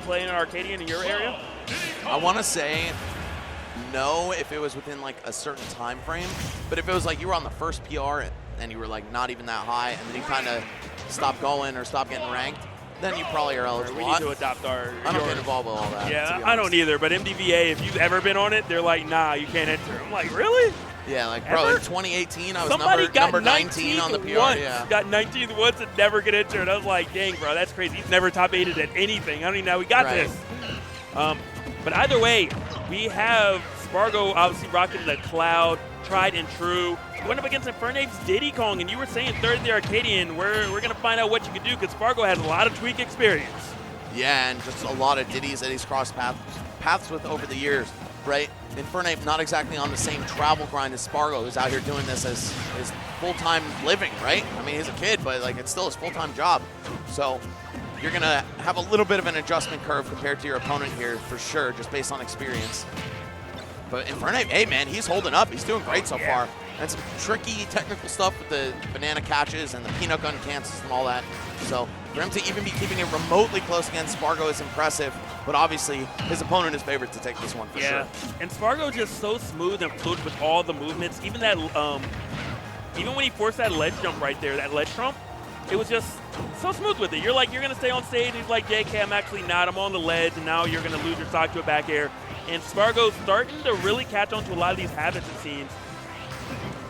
play in an Arcadian in your area? I want to say no if it was within like a certain time frame, but if it was like you were on the first PR and you were like not even that high and then you kind of stopped going or stopped getting ranked, then you probably are eligible. We need to adopt our... I don't get involved with all that. Yeah, I don't either, but MDVA, if you've ever been on it, they're like, nah, you can't enter. I'm like, really? Yeah, like, bro, in 2018, I was number 19 on the PR. Once, yeah. Got 19th once and never get entered. I was like, dang, bro, that's crazy. He's never top 8'd at anything. I don't even know how we got this. But either way, we have Spargo obviously rocking the Cloud, tried and true. Going up against Infernape's Diddy Kong, and you were saying third in the Arcadian. We're going to find out what you can do because Spargo has a lot of tweak experience. Yeah, and just a lot of Diddies that he's crossed paths with over the years, right? Infernape not exactly on the same travel grind as Spargo, who's out here doing this as his full-time living, right? I mean, he's a kid, but like it's still his full-time job. So you're going to have a little bit of an adjustment curve compared to your opponent here for sure, just based on experience. But Infernape, hey man, he's holding up. He's doing great so far. And some tricky technical stuff with the banana catches and the peanut gun cancels and all that. So for him to even be keeping it remotely close against Spargo is impressive. But obviously, his opponent is favored to take this one for sure. And Spargo just so smooth and fluid with all the movements. Even that, even when he forced that ledge jump right there, that ledge trump, it was just so smooth with it. You're like, you're going to stay on stage. He's like, JK, I'm actually not. I'm on the ledge, and now you're going to lose your stock to a back air. And Spargo's starting to really catch on to a lot of these habits, it seems.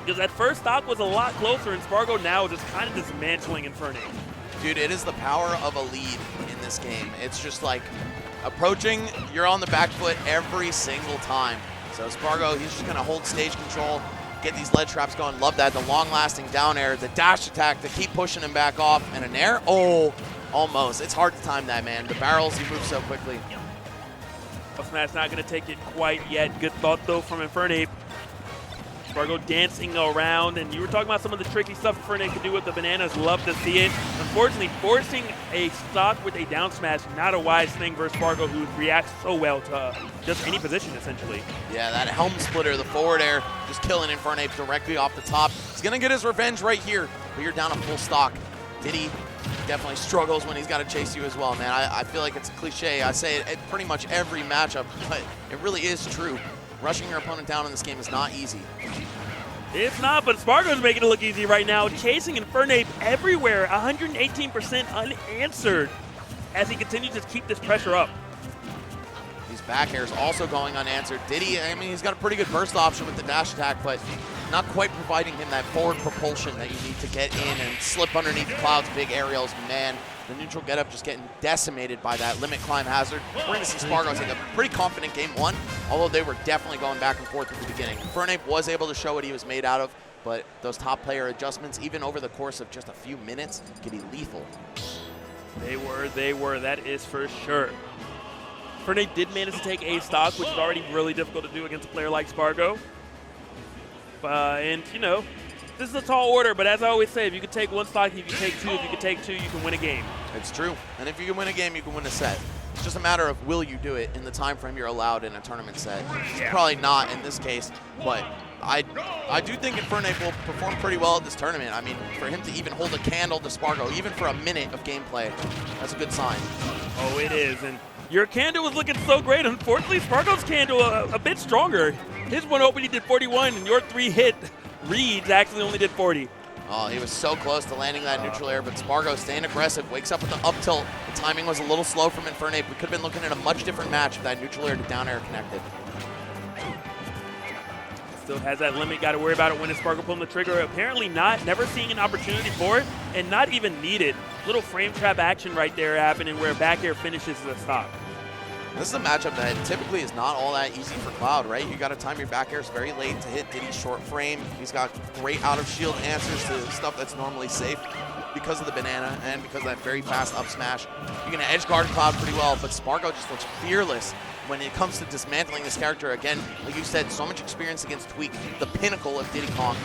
Because that first stock was a lot closer, and Spargo now is just kind of dismantling Infernape. Dude, it is the power of a lead in this game. It's just like approaching, you're on the back foot every single time. So Spargo, he's just going to hold stage control, get these ledge traps going. Love that. The long-lasting down air, the dash attack to keep pushing him back off, and an air. Oh, almost. It's hard to time that, man. The barrels, he moves so quickly. Smash not going to take it quite yet. Good thought, though, from Infernape. Spargo dancing around, and you were talking about some of the tricky stuff Infernape can do with the bananas. Love to see it. Unfortunately, forcing a stock with a down smash, not a wise thing versus Spargo, who reacts so well to just any position, essentially. Yeah, that helm splitter, the forward air, just killing Infernape directly off the top. He's going to get his revenge right here, but you're down a full stock. Diddy definitely struggles when he's got to chase you as well, man. I feel like it's a cliche. I say it at pretty much every matchup, but it really is true. Rushing your opponent down in this game is not easy. It's not, but Spargo's making it look easy right now. Chasing Infernape everywhere, 118% unanswered as he continues to keep this pressure up. These back airs also going unanswered. Diddy, I mean, he's got a pretty good burst option with the dash attack, but not quite providing him that forward propulsion that you need to get in and slip underneath the clouds, big aerials. Man, the neutral getup just getting decimated by that limit climb hazard. We're going to see Spargo take a pretty confident game one, although they were definitely going back and forth at the beginning. Infernape was able to show what he was made out of, but those top player adjustments, even over the course of just a few minutes, can be lethal. They were, that is for sure. Infernape did manage to take a stock, which is already really difficult to do against a player like Spargo. And, you know, this is a tall order, but as I always say, if you can take one stock, if you can take two, if you can take two, you can win a game. It's true. And if you can win a game, you can win a set. It's just a matter of will you do it in the time frame you're allowed in a tournament set. It's probably not in this case, but I do think Infernape will perform pretty well at this tournament. I mean, for him to even hold a candle to Spargo, even for a minute of gameplay, that's a good sign. Oh, it is. And your candle was looking so great. Unfortunately, Spargo's candle a bit stronger. His one open, he did 41, and your three hit reads actually only did 40. Oh, he was so close to landing that neutral air, but Spargo staying aggressive, wakes up with the up tilt. The timing was a little slow from Infernape. We could have been looking at a much different match if that neutral air to down air connected. Still has that limit, got to worry about it when is Spargo pulling the trigger. Apparently not, never seeing an opportunity for it, and not even needed. Little frame trap action right there happening where back air finishes the stock. This is a matchup that typically is not all that easy for Cloud, right? You got to time your back airs very late to hit Diddy's short frame. He's got great out of shield answers to stuff that's normally safe because of the banana and because of that very fast up smash. You're going to edge guard Cloud pretty well, but Spargo just looks fearless when it comes to dismantling this character. Again, like you said, so much experience against Tweak, the pinnacle of Diddy Kong.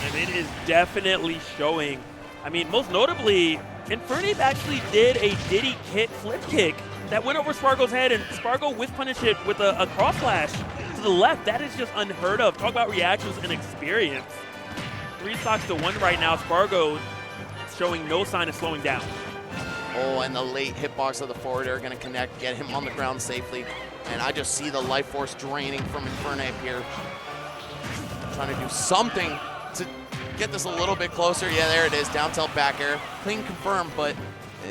And it is definitely showing. I mean, most notably, Infernape actually did a Diddy flip kick that went over Spargo's head, and Spargo whiff punished it with a cross slash to the left. That is just unheard of. Talk about reactions and experience. 3 stocks to 1 right now. Spargo showing no sign of slowing down. Oh, and the late hitbox of the forward air going to connect, get him on the ground safely. And I just see the life force draining from Infernape here. Trying to do something to get this a little bit closer. Yeah, there it is, down tilt back air. Clean confirmed, but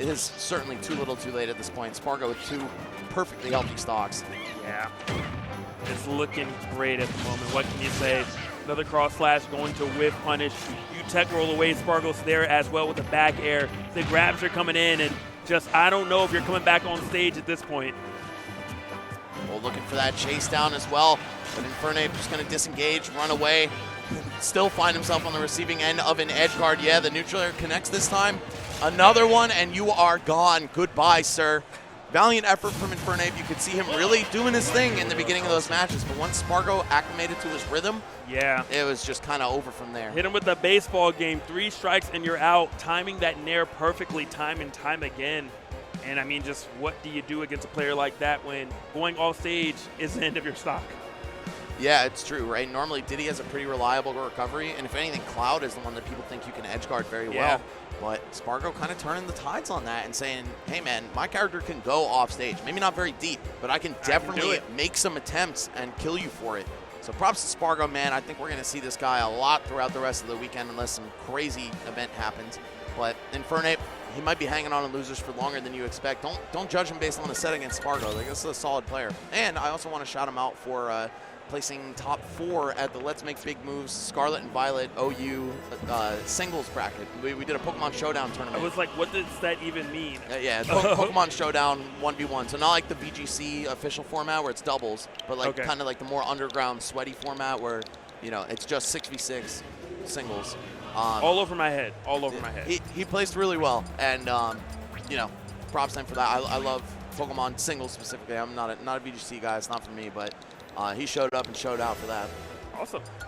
it is certainly too little too late at this point. Spargo with 2 perfectly healthy stocks. Yeah, it's looking great at the moment. What can you say? Another cross slash going to whiff punish. You tech roll away. Spargo's there as well with the back air. The grabs are coming in, and just, I don't know if you're coming back on stage at this point. Well, looking for that chase down as well. But Infernape just going to disengage, run away, still find himself on the receiving end of an edge guard. Yeah, the neutral air connects this time. Another one, and you are gone. Goodbye, sir. Valiant effort from Infernape. You could see him really doing his thing in the beginning of those matches, but once Spargo acclimated to his rhythm, yeah, it was just kind of over from there. Hit him with the baseball game. 3 strikes and you're out. Timing that nair perfectly time and time again. And I mean, just what do you do against a player like that when going off stage is the end of your stock? Yeah, it's true, right? Normally, Diddy has a pretty reliable recovery, and if anything, Cloud is the one that people think you can edge guard very well. But Spargo kind of turning the tides on that and saying, hey, man, my character can go off stage. Maybe not very deep, but I can definitely make some attempts and kill you for it. So props to Spargo, man. I think we're going to see this guy a lot throughout the rest of the weekend unless some crazy event happens. But Infernape, he might be hanging on to losers for longer than you expect. Don't judge him based on the set against Spargo. Like, this is a solid player. And I also want to shout him out for placing top 4 at the Let's Make Big Moves Scarlet and Violet OU singles bracket. We did a Pokemon Showdown tournament. I was like, what does that even mean? Yeah, Pokemon Showdown 1v1. So not like the VGC official format where it's doubles, but like kind of like the more underground sweaty format where, you know, it's just 6v6 singles. All over my head. All over my head. He placed really well, and you know, props to him for that. I love Pokemon singles specifically. I'm not a VGC guy. It's not for me, but he showed up and showed out for that. Awesome.